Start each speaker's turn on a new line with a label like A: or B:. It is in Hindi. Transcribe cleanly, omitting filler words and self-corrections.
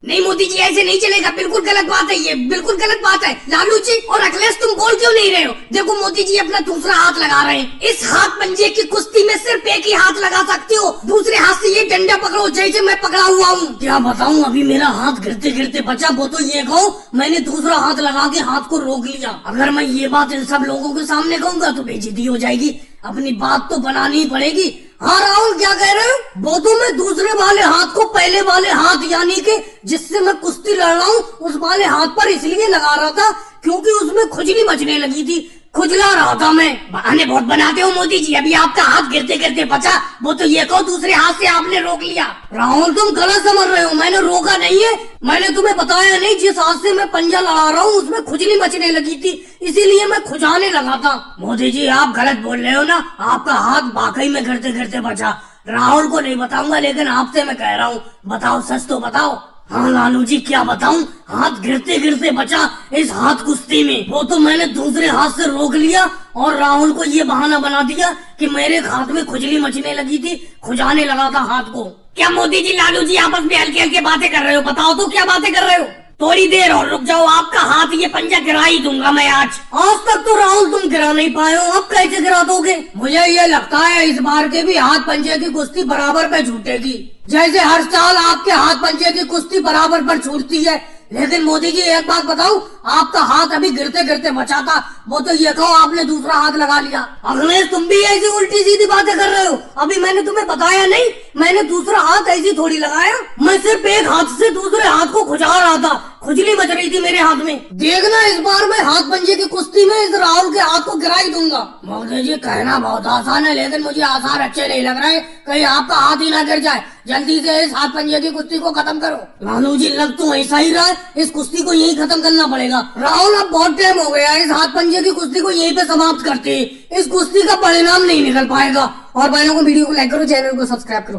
A: नहीं मोदी जी ऐसे नहीं चलेगा, बिल्कुल गलत बात है, ये बिल्कुल गलत बात है। लालू जी और अखिलेश तुम बोल क्यों नहीं रहे हो? देखो मोदी जी अपना दूसरा हाथ लगा रहे हैं। इस हाथ पंजे की कुश्ती में सिर्फ एक ही हाथ लगा सकते हो, दूसरे हाथ से ये डंडा पकड़ो जैसे मैं पकड़ा हुआ हूँ। क्या बताऊँ, अभी मेरा हाथ गिरते गिरते बचा। वो तो ये कहो मैंने दूसरा हाथ लगा के हाथ को रोक लिया। अगर मैं ये बात इन सब लोगों के सामने कहूँगा तो बेइज्जती हो जाएगी, अपनी बात तो बनानी ही पड़ेगी। हाँ राहुल क्या कह रहे हो? वो तो मैं दूसरे वाले हाथ को पहले वाले हाथ यानी कि जिससे मैं कुश्ती लड़ रहा हूँ उस वाले हाथ पर इसलिए लगा रहा था क्योंकि उसमें खुजली मचने लगी थी, खुजला रहा था मैं। बहाने बहुत बनाते हो मोदी जी, अभी आपका हाथ गिरते गिरते बचा, वो तो ये कहो दूसरे हाथ से आपने रोक लिया। राहुल तुम गलत समझ रहे हो, मैंने रोका नहीं है, मैंने तुम्हें बताया नहीं। जिस हाथ से मैं पंजा लड़ा रहा हूँ उसमें खुजली मचने लगी थी, इसीलिए मैं खुजाने लगा था। मोदी जी आप गलत बोल रहे हो ना, आपका हाथ वाकई में गिरते गिरते बचा। राहुल को नहीं बताऊंगा लेकिन आपसे मैं कह रहा हूँ, बताओ सच तो बताओ। हाँ लालू जी क्या बताऊं, हाथ गिरते गिरते बचा इस हाथ कुश्ती में। वो तो मैंने दूसरे हाथ से रोक लिया और राहुल को ये बहाना बना दिया कि मेरे हाथ में खुजली मचने लगी थी, खुजाने लगा था हाथ को। क्या मोदी जी लालू जी आपस में हल्की हल्की बातें कर रहे हो? बताओ तो क्या बातें कर रहे हो? थोड़ी देर और रुक जाओ, आपका हाथ ये पंजा गिरा ही दूंगा मैं आज। आज तक तो राहुल तुम गिरा नहीं पाए हो, अब कैसे गिरा दोगे? मुझे ये लगता है इस बार के भी हाथ पंजे की कुश्ती बराबर पे छूटेगी, जैसे हर साल आपके हाथ पंजे की कुश्ती बराबर पर छूटती है। लेकिन मोदी जी एक बात बताऊं, आपका हाथ अभी गिरते गिरते बचा था, वो तो ये कहो आपने दूसरा हाथ लगा लिया। अखिलेश तुम भी ऐसी उल्टी सीधी बातें कर रहे हो, अभी मैंने तुम्हें बताया नहीं, मैंने दूसरा हाथ ऐसी थोड़ी लगाया, मैं सिर्फ एक हाथ से दूसरे हाथ को खुजा रहा था, खुजली मच रही थी मेरे हाथ में। देखना इस बार मैं हाथ पंजे की कुश्ती में इस राहुल के हाथ को गिरा ही दूंगा। मोदी जी कहना बहुत आसान है लेकिन मुझे आसार अच्छे नहीं लग रहे, कहीं आपका हाथ ही ना गिर जाए। जल्दी से इस हाथ पंजे की कुश्ती को खत्म करो। लालू जी लग तो ऐसा ही रहा है, इस कुश्ती को यही खत्म करना पड़ेगा। राहुल अब बहुत टाइम हो गया, इस हाथ पंजे की कुश्ती को यहीं पे समाप्त करते हैं, इस कुश्ती का परिणाम नहीं निकल पाएगा। और भाइयों को वीडियो को लाइक करो, चैनल को सब्सक्राइब करो।